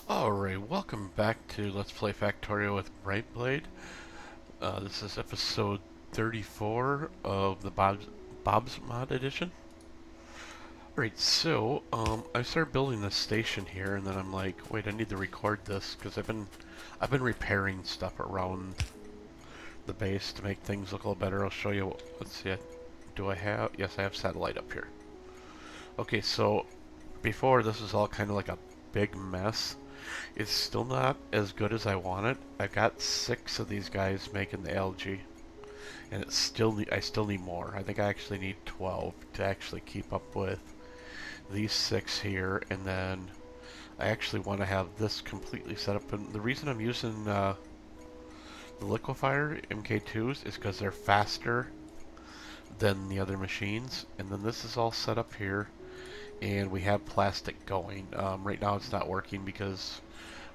Alright, welcome back to Let's Play Factorio with Brightblade. This is episode 34 of the Bob's Mod edition. Alright, so, I started building this station here, and then I'm like, wait, I need to record this, because I've been repairing stuff around the base to make things look a little better. I'll show you, let's see, yes, I have satellite up here. Okay, so, before this was all kind of like a big mess. It's still not as good as I want it. I've got 6 of these guys making the algae, and I still need more. I think I actually need 12 to actually keep up with these 6 here, and then I actually want to have this completely set up. And the reason I'm using the liquefier MK2s is because they're faster than the other machines. And then this is all set up here, and we have plastic going. Right now it's not working because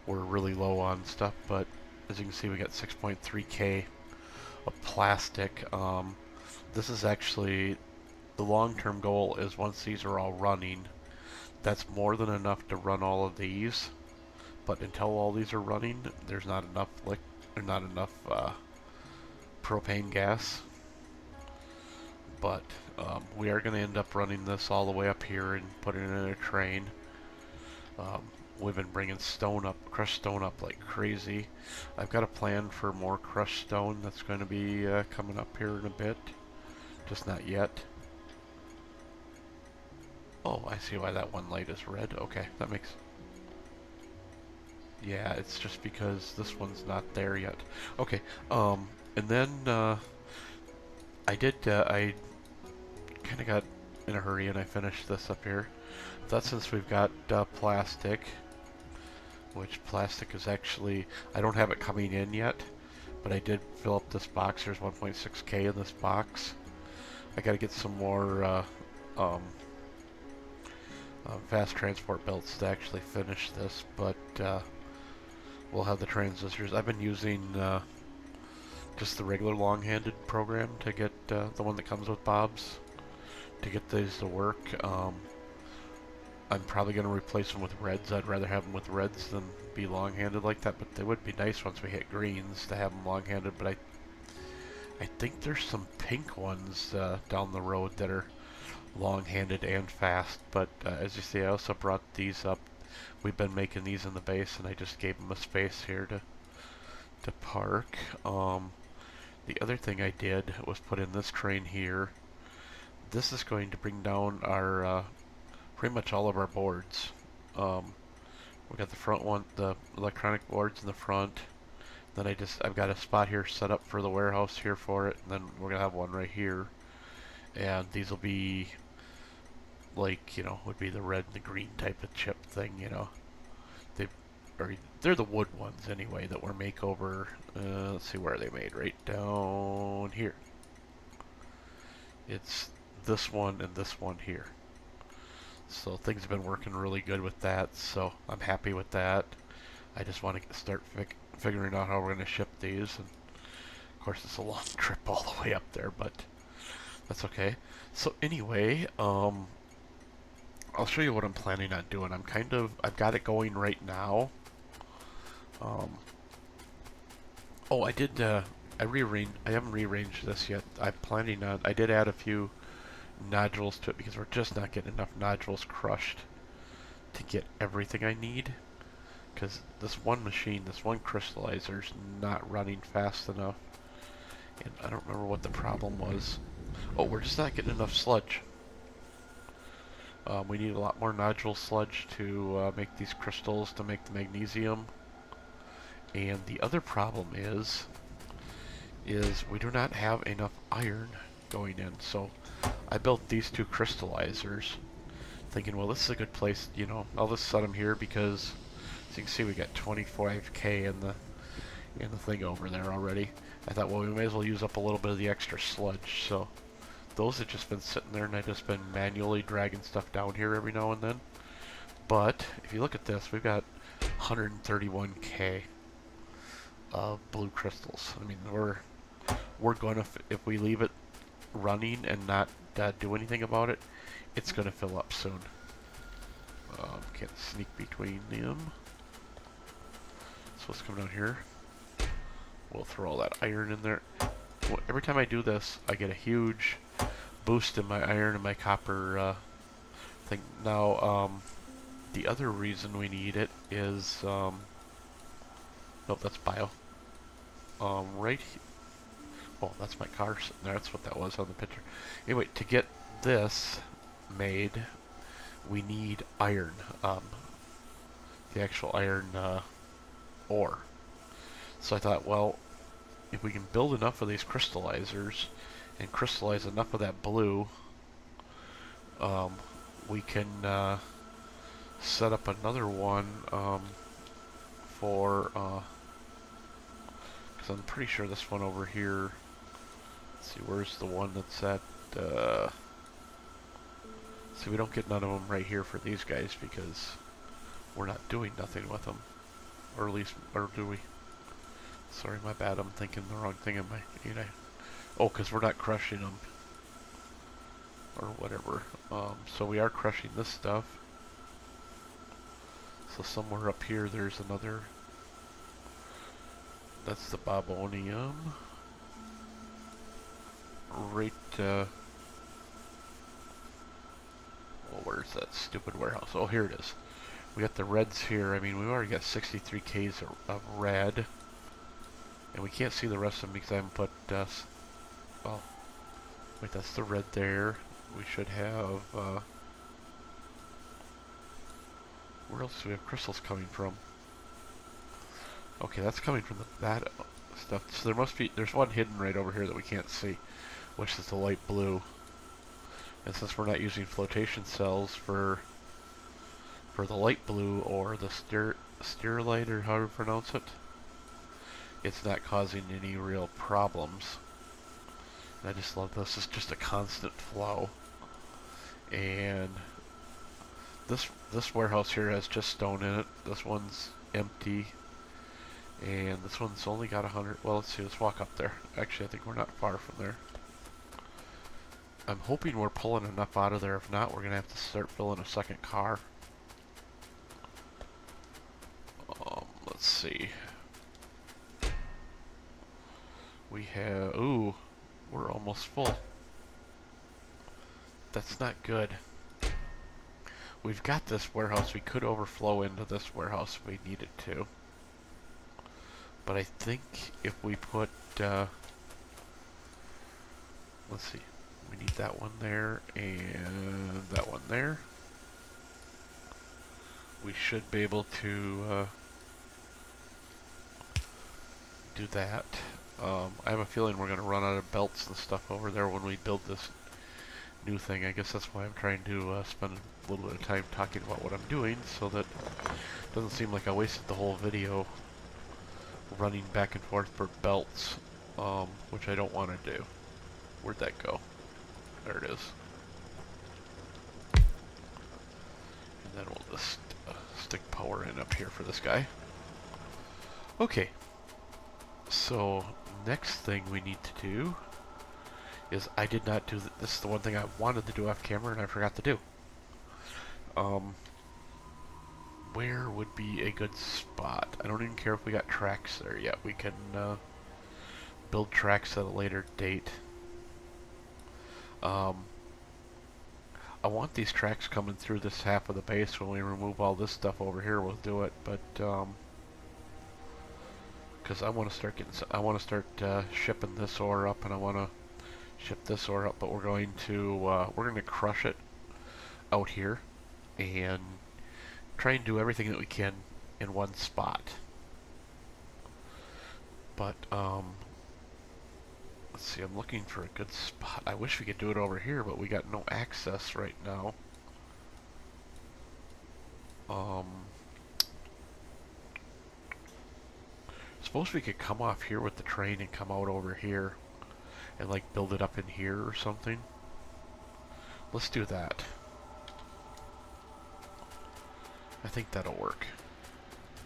we're really low on stuff, but as you can see we got 6.3k of plastic. This is actually the long-term goal is once these are all running, that's more than enough to run all of these, but until all these are running there's not enough propane gas. But we are going to end up running this all the way up here and putting it in a train. We've been bringing crushed stone up like crazy. I've got a plan for more crushed stone that's going to be coming up here in a bit. Just not yet. Oh, I see why that one light is red. Okay, that makes... Yeah, it's just because this one's not there yet. Okay, and then I kind of got in a hurry and I finished this up here. That's since we've got plastic, which plastic is actually, I don't have it coming in yet, but I did fill up this box. There's 1.6k in this box. I gotta get some more fast transport belts to actually finish this, but we'll have the transistors. I've been using just the regular long-handed program to get the one that comes with Bob's to get these to work. I'm probably going to replace them with reds. I'd rather have them with reds than be long-handed like that, but they would be nice once we hit greens to have them long-handed. But I think there's some pink ones down the road that are long-handed and fast. But as you see, I also brought these up. We've been making these in the base, and I just gave them a space here to park. The other thing I did was put in this train here. This is going to bring down our pretty much all of our boards. We got the front one, the electronic boards in the front. Then I've got a spot here set up for the warehouse here for it, and then we're gonna have one right here. And these will be like, would be the red and the green type of chip thing, they're the wood ones anyway that were makeover. Let's see where are they made. Right down here. It's this one and this one here. So things have been working really good with that, so I'm happy with that. I just want to start figuring out how we're going to ship these, and of course it's a long trip all the way up there, but that's okay. So anyway, I'll show you what I'm planning on doing. I've got it going right now. Oh, I haven't rearranged this yet. I did add a few nodules to it because we're just not getting enough nodules crushed to get everything I need. Because this one crystallizer's not running fast enough. And I don't remember what the problem was. Oh, we're just not getting enough sludge. We need a lot more nodule sludge to make these crystals to make the magnesium. And the other problem is we do not have enough iron going in. So I built these 2 crystallizers thinking, well, this is a good place, I'll just set them here because as you can see we got 25k in the thing over there already. I thought, well, we may as well use up a little bit of the extra sludge. So those have just been sitting there, and I've just been manually dragging stuff down here every now and then. But if you look at this, we've got 131k of blue crystals. I mean, we're gonna, if we leave it running and not do anything about it, it's gonna fill up soon. Can't sneak between them. let's come down here. We'll throw all that iron in there. Every time I do this, I get a huge boost in my iron and my copper thing. Now, the other reason we need it is, nope, that's bio. Right here. Oh, that's my car sitting there. That's what that was on the picture. Anyway, to get this made, we need iron. The actual iron ore. So I thought, well, if we can build enough of these crystallizers and crystallize enough of that blue, we can set up another one for, because I'm pretty sure this one over here, let's see, where's the one that's at, see, we don't get none of them right here for these guys because we're not doing nothing with them. Or at least, or do we? Sorry, my bad, I'm thinking the wrong thing in my, oh, because we're not crushing them. Or whatever. So we are crushing this stuff. So somewhere up here there's another, that's the Bobonium. Right, well, where's that stupid warehouse? Oh, here it is. We got the reds here. I mean, we've already got 63 Ks of red. And we can't see the rest of them because I haven't put, oh, wait, that's the red there. We should have, where else do we have crystals coming from? Okay, that's coming from that stuff. So there must be, there's one hidden right over here that we can't see, which is the light blue. And since we're not using flotation cells for the light blue or the sterilite or however you pronounce it, it's not causing any real problems. And I just love this. It's just a constant flow. And this warehouse here has just stone in it. This one's empty. And this one's only got 100. Well, let's see. Let's walk up there. Actually, I think we're not far from there. I'm hoping we're pulling enough out of there. If not, we're going to have to start filling a second car. Let's see. We have... Ooh, we're almost full. That's not good. We've got this warehouse. We could overflow into this warehouse if we needed to. But I think if we put... let's see. We need that one there and that one there. We should be able to do that. I have a feeling we're going to run out of belts and stuff over there when we build this new thing. I guess that's why I'm trying to spend a little bit of time talking about what I'm doing so that it doesn't seem like I wasted the whole video running back and forth for belts, which I don't want to do. Where'd that go? There it is. And then we'll just stick power in up here for this guy. Okay. So, next thing we need to do is I did not do this is the one thing I wanted to do off camera and I forgot to do. Where would be a good spot? I don't even care if we got tracks there yet. We can build tracks at a later date. I want these tracks coming through this half of the base. When we remove all this stuff over here, we'll do it. But because I want to start shipping this ore up, and I want to ship this ore up. But we're going to crush it out here and try and do everything that we can in one spot. But let's see, I'm looking for a good spot. I wish we could do it over here, but we got no access right now. Suppose we could come off here with the train and come out over here and like build it up in here or something. Let's do that. I think that'll work.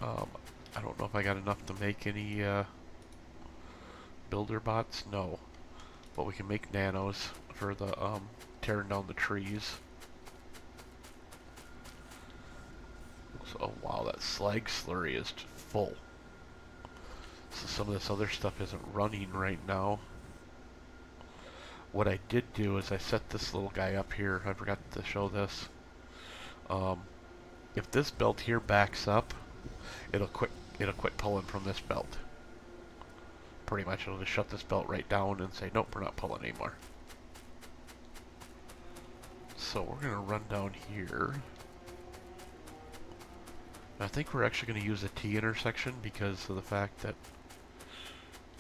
I don't know if I got enough to make any builder bots. No, but we can make nanos for the tearing down the trees. So, oh wow, that slag slurry is full. since some of this other stuff isn't running right now, what I did do is I set this little guy up here. I forgot to show this. If this belt here backs up, it'll quit pulling from this belt. Pretty much it'll just shut this belt right down and say, nope, we're not pulling anymore. So we're going to run down here. I think we're actually going to use a T intersection because of the fact that,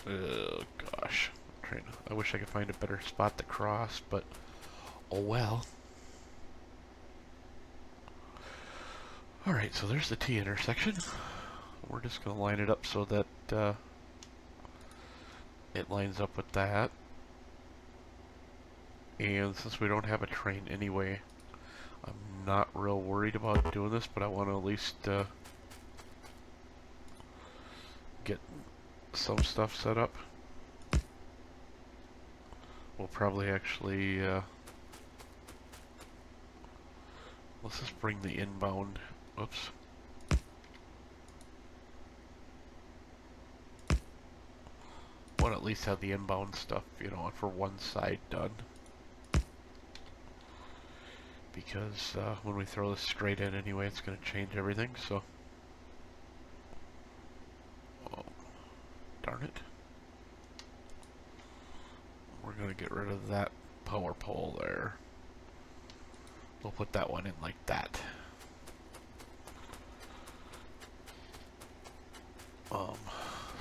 oh gosh, I wish I could find a better spot to cross, but oh well. Alright, so there's the T intersection. We're just going to line it up so that it lines up with that. And since we don't have a train anyway, I'm not real worried about doing this, but I want to at least get some stuff set up. We'll probably actually let's just bring the inbound. Oops. Want to at least have the inbound stuff, you know, for one side done. Because when we throw this straight in anyway, it's going to change everything, so. Oh, darn it. We're going to get rid of that power pole there. We'll put that one in like that.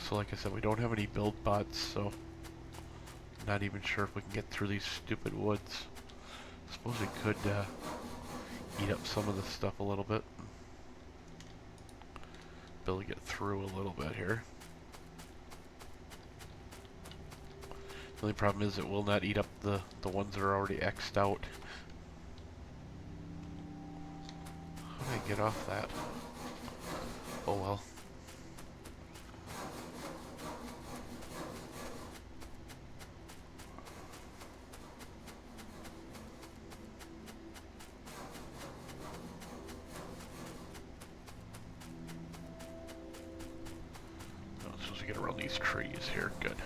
So like I said, we don't have any build bots, so not even sure if we can get through these stupid woods. Suppose we could eat up some of this stuff a little bit. Be able to get through a little bit here. The only problem is it will not eat up the ones that are already X'd out. How do I get off that? Oh well. Get around these trees here. Good.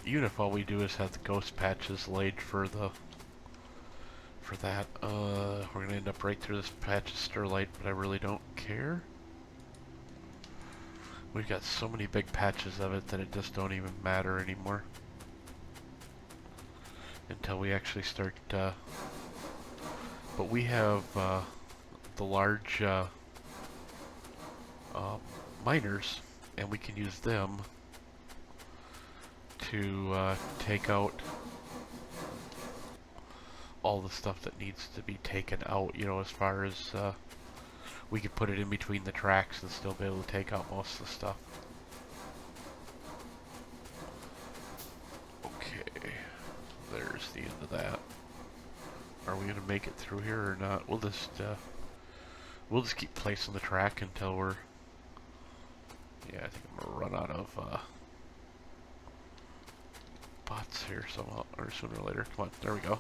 Even if all we do is have the ghost patches laid for that, we're gonna end up right through this patch of Sterlite, but I really don't care. We've got so many big patches of it that it just don't even matter anymore until we actually start. But we have the large miners, and we can use them to take out all the stuff that needs to be taken out, you know, as far as we could put it in between the tracks and still be able to take out most of the stuff. Okay, there's the end of that. Are we gonna make it through here or not? We'll just keep placing the track until we're. Yeah, I think I'm gonna run out of bots here somehow, or sooner or later. Come on, there we go.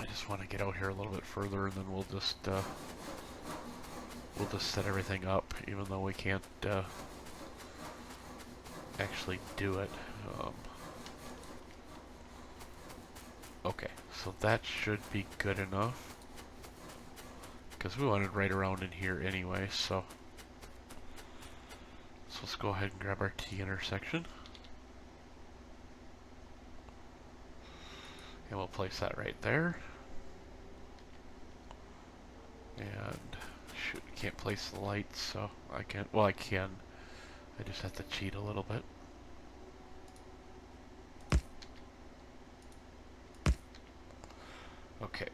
I just want to get out here a little bit further, and then we'll just set everything up, even though we can't actually do it. Okay, so that should be good enough. Because we wanted right around in here anyway, so let's go ahead and grab our T intersection. And we'll place that right there. And shoot, I can't place the lights, so I can't. Well, I can. I just have to cheat a little bit. Okay,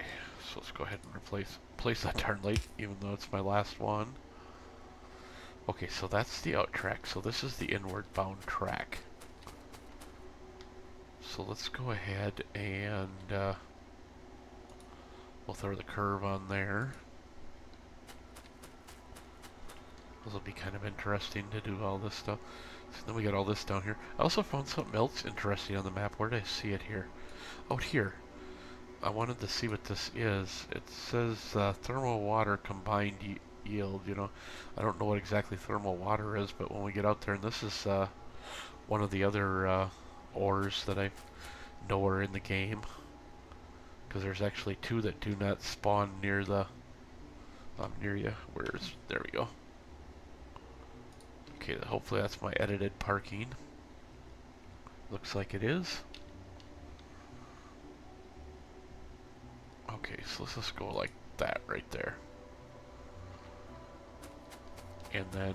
so let's go ahead and place that darn light, even though it's my last one. Okay, so that's the out track. So this is the inward bound track. So let's go ahead and we'll throw the curve on there. This will be kind of interesting to do all this stuff. So then we got all this down here. I also found something else interesting on the map. Where did I see it here? Out here. I wanted to see what this is. It says thermal water combined yield. You know, I don't know what exactly thermal water is, but when we get out there, and this is one of the other ores that I know are in the game, because there's actually two that do not spawn near the near you. There we go. Okay, hopefully that's my edited parking. Looks like it is. Okay, so let's just go like that right there. And then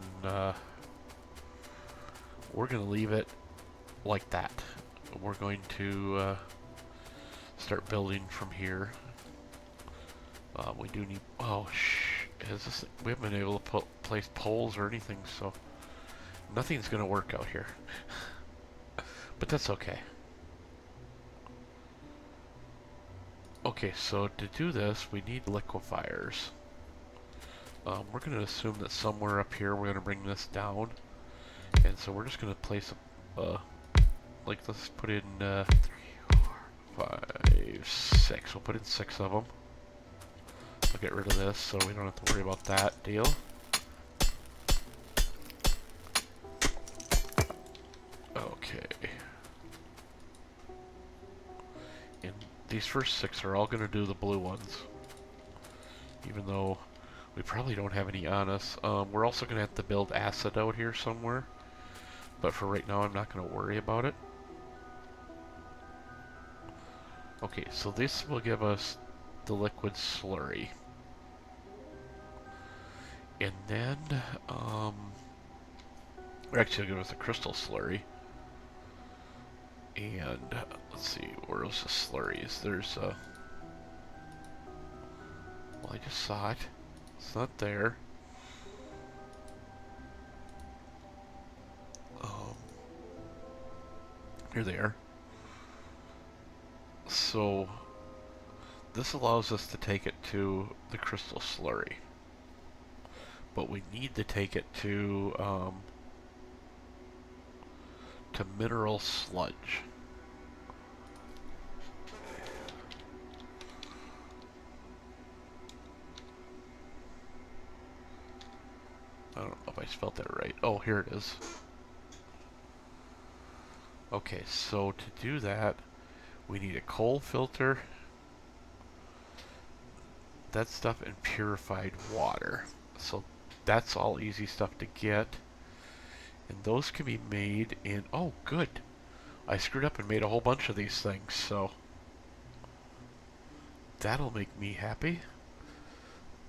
we're going to leave it like that. We're going to start building from here. We do need... Oh, we haven't been able to place poles or anything, so nothing's going to work out here. But that's okay. Okay, so to do this, we need liquefiers. We're going to assume that somewhere up here we're going to bring this down. And so we're just going to place like let's put in 3, 4, 5, 6. We'll put in 6 of them. I'll get rid of this so we don't have to worry about that deal. Okay. And these first 6 are all going to do the blue ones. Even though we probably don't have any on us. We're also going to have to build acid out here somewhere. But for right now, I'm not going to worry about it. Okay, so this will give us the liquid slurry. And then, actually it'll give us a crystal slurry. And, let's see, where's the slurries? There's a... Well, I just saw it. It's not there. Here they are. So, this allows us to take it to the crystal slurry. But we need to take it to mineral sludge. I don't know if I spelled that right. Oh, here it is. Okay, so to do that, we need a coal filter, that stuff, and purified water. So that's all easy stuff to get. And those can be made in... Oh, good. I screwed up and made a whole bunch of these things, so... That'll make me happy.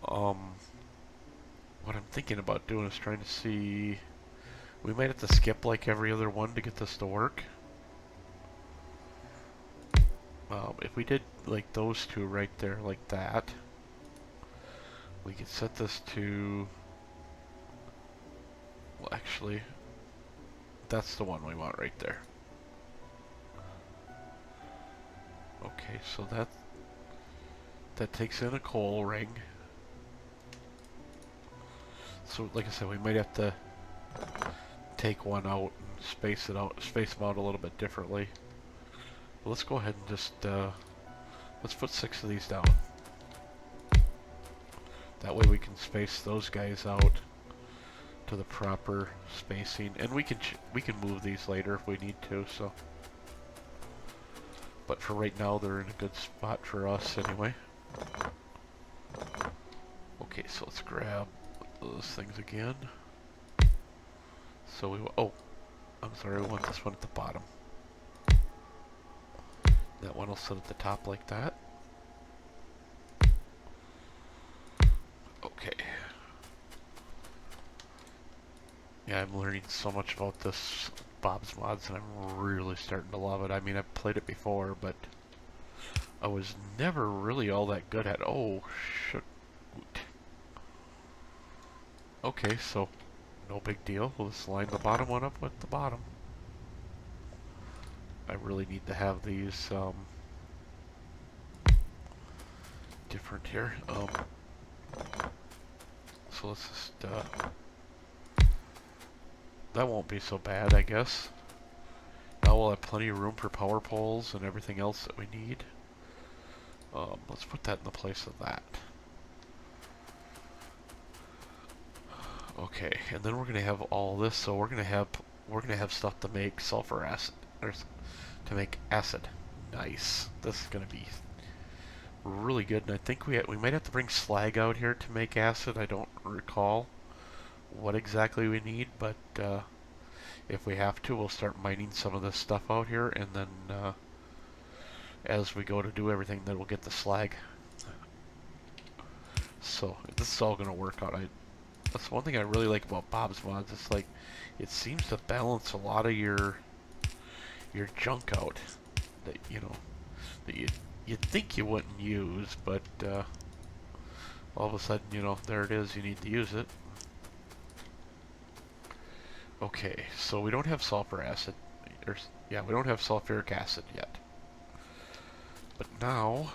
What I'm thinking about doing is trying to see... We might have to skip like every other one to get this to work. If we did like those two right there like that, we could set this to... Well, actually, that's the one we want right there. Okay, so that takes in a coal ring. So, like I said, we might have to take one out and space them out a little bit differently. But let's go ahead and just let's put 6 of these down. That way we can space those guys out to the proper spacing, and we can move these later if we need to. So, but for right now, they're in a good spot for us anyway. Okay, so let's grab those things again. So oh, I'm sorry, we want this one at the bottom. That one will sit at the top like that. Okay. Yeah, I'm learning so much about this Bob's Mods, and I'm really starting to love it. I mean, I've played it before, but I was never really all that good at... Oh, shoot. Okay, so no big deal. We'll just line the bottom one up with the bottom. I really need to have these different here. So let's just that won't be so bad, I guess. Now we'll have plenty of room for power poles and everything else that we need. Let's put that in the place of that. Okay, and then we're gonna have all this, so we're gonna have stuff to make sulfur acid, or to make acid. Nice. This is gonna be really good, and I think we might have to bring slag out here to make acid. I don't recall what exactly we need, but if we have to, we'll start mining some of this stuff out here, and then as we go to do everything, then we'll get the slag. So this is all gonna work out. That's one thing I really like about Bob's Mods. It's like it seems to balance a lot of your junk out that that you'd think you wouldn't use, but all of a sudden, there it is. You need to use it. Okay, so we don't have sulfur acid. Yeah, we don't have sulfuric acid yet. But now,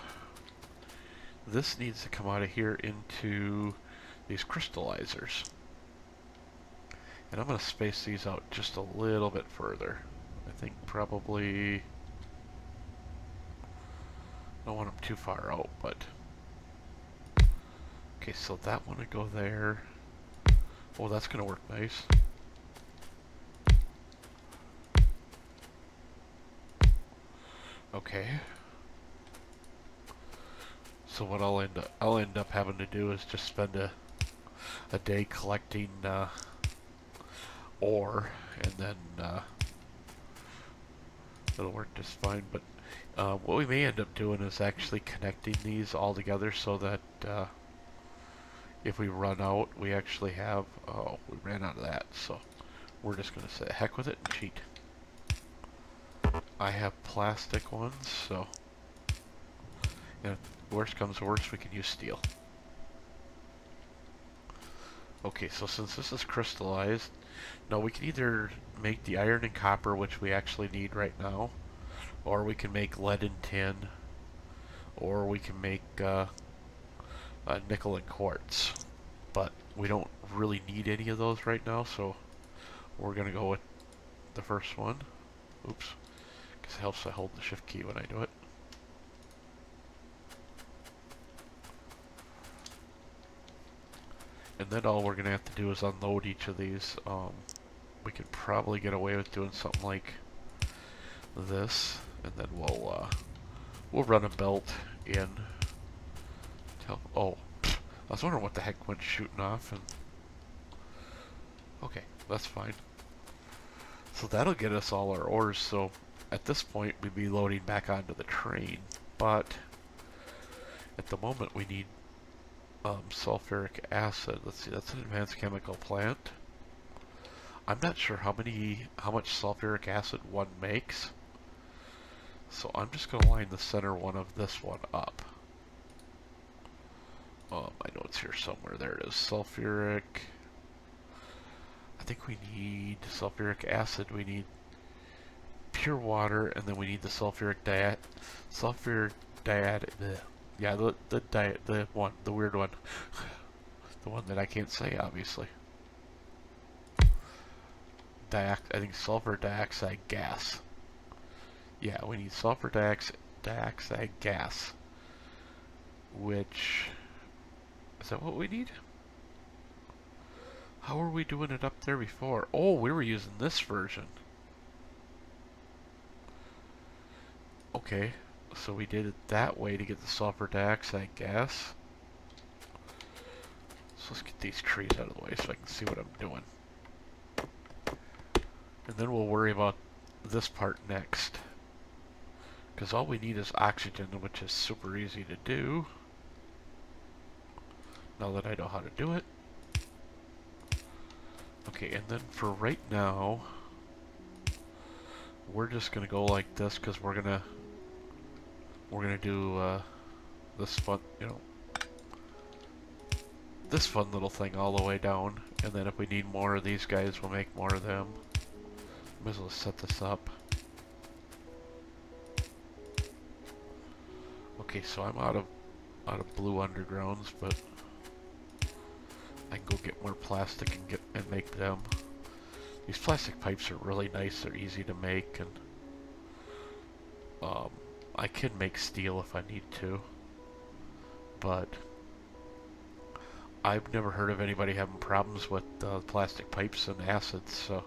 this needs to come out of here into these crystallizers. And I'm going to space these out just a little bit further. I think probably... I don't want them too far out, but... Okay, so that one would go there. Oh, that's going to work nice. Okay. So what I'll end up having to do is just spend a day collecting ore, and then it'll work just fine. But what we may end up doing is actually connecting these all together so that if we run out, we actually have... Oh, we ran out of that, so we're just going to say heck with it and cheat. I have plastic ones, so if worst comes to worst, we can use steel. Okay, so since this is crystallized, now we can either make the iron and copper, which we actually need right now, or we can make lead and tin, or we can make nickel and quartz. But we don't really need any of those right now, so we're going to go with the first one. Oops, because it helps I hold the shift key when I do it. And then all we're going to have to do is unload each of these. We could probably get away with doing something like this, and then we'll run a belt in. Oh, I was wondering what the heck went shooting off, and okay, that's fine. So that'll get us all our ores. So at this point, we'd be loading back onto the train, but at the moment we need sulfuric acid. Let's see, that's an advanced chemical plant. I'm not sure how much sulfuric acid one makes. So I'm just going to line the center one of this one up. I know it's here somewhere. There it is. Sulfuric. I think we need sulfuric acid. We need pure water, and then we need the sulfuric diet. Yeah, the weird one. The one that I can't say, obviously. I think sulfur dioxide gas. Yeah, we need sulfur dioxide gas. Which... Is that what we need? How were we doing it up there before? Oh, we were using this version. Okay, so we did it that way to get the sulfur dioxide gas. So let's get these trees out of the way so I can see what I'm doing. And then we'll worry about this part next. Because all we need is oxygen, which is super easy to do. Now that I know how to do it. Okay, and then for right now, we're just gonna go like this because we're gonna do this fun, this fun little thing all the way down. And then if we need more of these guys, we'll make more of them. Might as well set this up. Okay, so I'm out of blue undergrounds, but I can go get more plastic and make them. These plastic pipes are really nice. They're easy to make, and I can make steel if I need to. but I've never heard of anybody having problems with plastic pipes and acids, so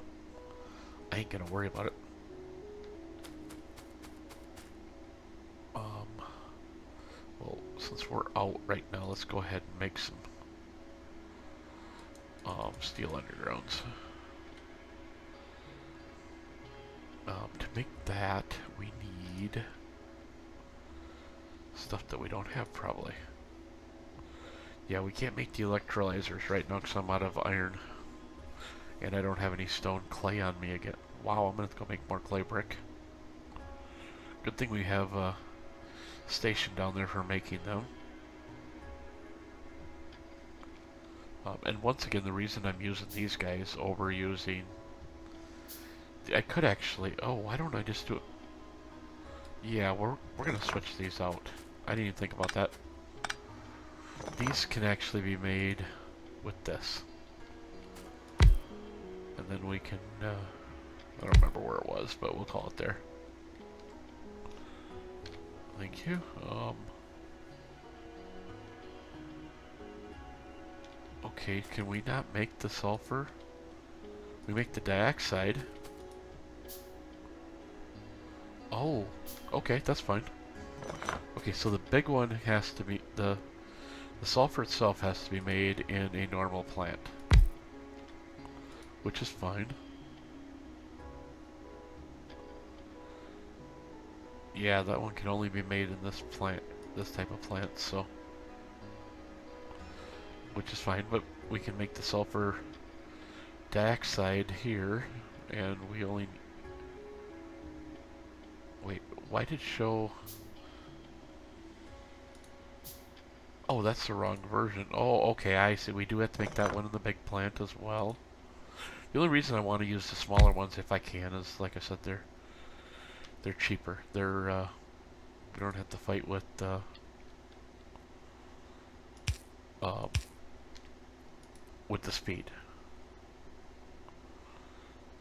I ain't gonna worry about it. Well, since we're out right now, let's go ahead and make some steel undergrounds. To make that, we need stuff that we don't have, probably. Yeah, we can't make the electrolyzers right now because I'm out of iron. And I don't have any stone clay on me again. Wow, I'm gonna have to go make more clay brick. Good thing we have a station down there for making them. And once again, the reason I'm using these guys over using... I could actually... Oh, why don't I just do it? Yeah, we're gonna switch these out. I didn't even think about that. These can actually be made with this. And then we can... I don't remember where it was, but we'll call it there. Thank you. Okay, can we not make the sulfur? We make the dioxide. Oh, okay, that's fine. Okay, so the big one has to be, the sulfur itself has to be made in a normal plant. Which is fine. Yeah, that one can only be made in this plant, this type of plant, so. Which is fine, but we can make the sulfur dioxide here, and we only... Wait, why did it show... Oh, that's the wrong version. Oh, okay, I see. We do have to make that one in the big plant as well. The only reason I want to use the smaller ones if I can is, like I said, they're cheaper. They're we don't have to fight with the speed.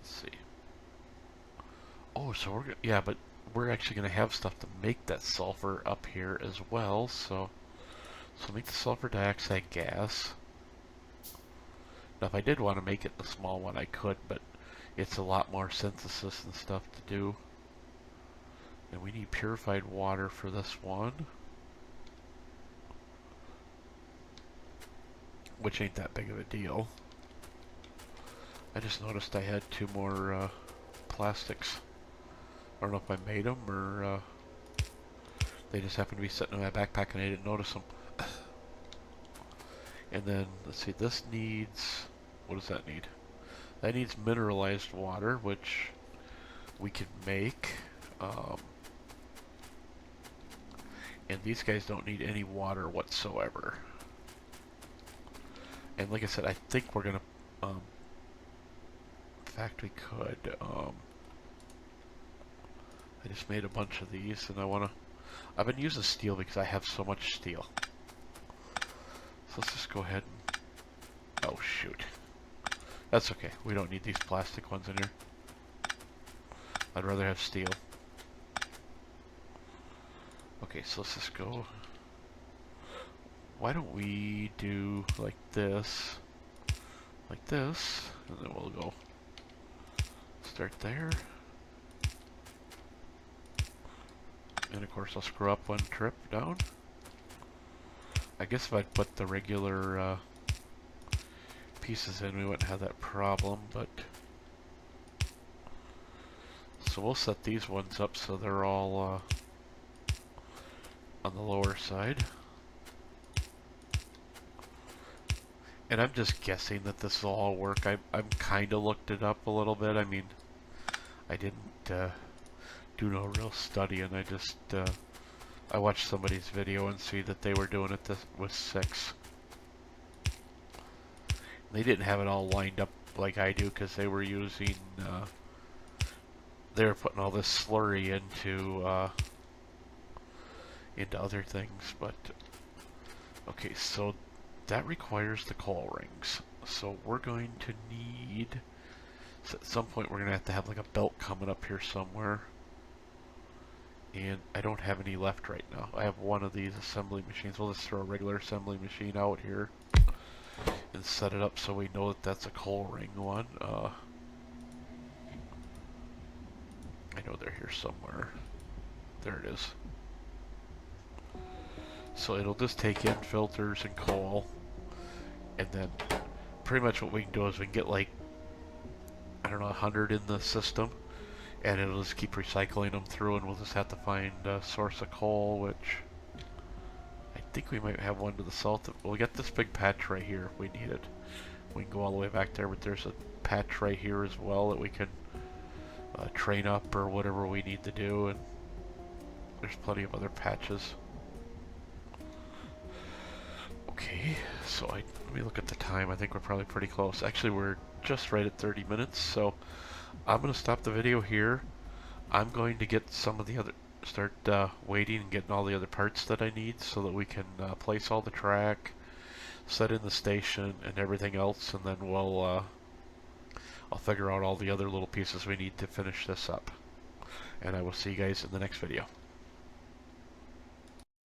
Let's see. Oh, so we're yeah, but we're actually gonna have stuff to make that sulfur up here as well. So make the sulfur dioxide gas. Now, if I did want to make it the small one, I could, but it's a lot more synthesis and stuff to do. And we need purified water for this one. Which ain't that big of a deal. I just noticed I had 2 more plastics. I don't know if I made them or they just happened to be sitting in my backpack and I didn't notice them. And then, let's see, this needs... What does that need? That needs mineralized water, which we can make. And these guys don't need any water whatsoever. And like I said, I think we're gonna... in fact, we could... I just made a bunch of these, and I wanna... I've been using steel because I have so much steel. So let's just go ahead and... Oh, shoot. That's okay. We don't need these plastic ones in here. I'd rather have steel. Okay, so let's just go... Why don't we do like this, and then we'll go start there. And of course I'll screw up one trip down. I guess if I'd put the regular pieces in, we wouldn't have that problem, but... So we'll set these ones up so they're all on the lower side. And I'm just guessing that this will all work. I've kind of looked it up a little bit. I mean, I didn't do no real study, and I just I watched somebody's video and see that they were doing it with 6. They didn't have it all lined up like I do because they were using they were putting all this slurry into other things. But okay, so that requires the coil rings. So we're going to need... So at some point we're going to have like a belt coming up here somewhere. and I don't have any left right now. I have one of these assembly machines. We'll just throw a regular assembly machine out here and set it up so we know that that's a coal ring one. I know they're here somewhere. There it is. So it'll just take in filters and coal, and then pretty much what we can do is we can get like, I don't know, 100 in the system, and it'll just keep recycling them through, and we'll just have to find a source of coal, which I think we might have one to the south. We'll get this big patch right here if we need it. We can go all the way back there, but there's a patch right here as well that we can train up or whatever we need to do, and there's plenty of other patches. Okay, so let me look at the time. I think we're probably pretty close. Actually, we're just right at 30 minutes, so I'm going to stop the video here. I'm going to get some of the other, start waiting and getting all the other parts that I need so that we can place all the track, set in the station and everything else, and then I'll figure out all the other little pieces we need to finish this up. And I will see you guys in the next video.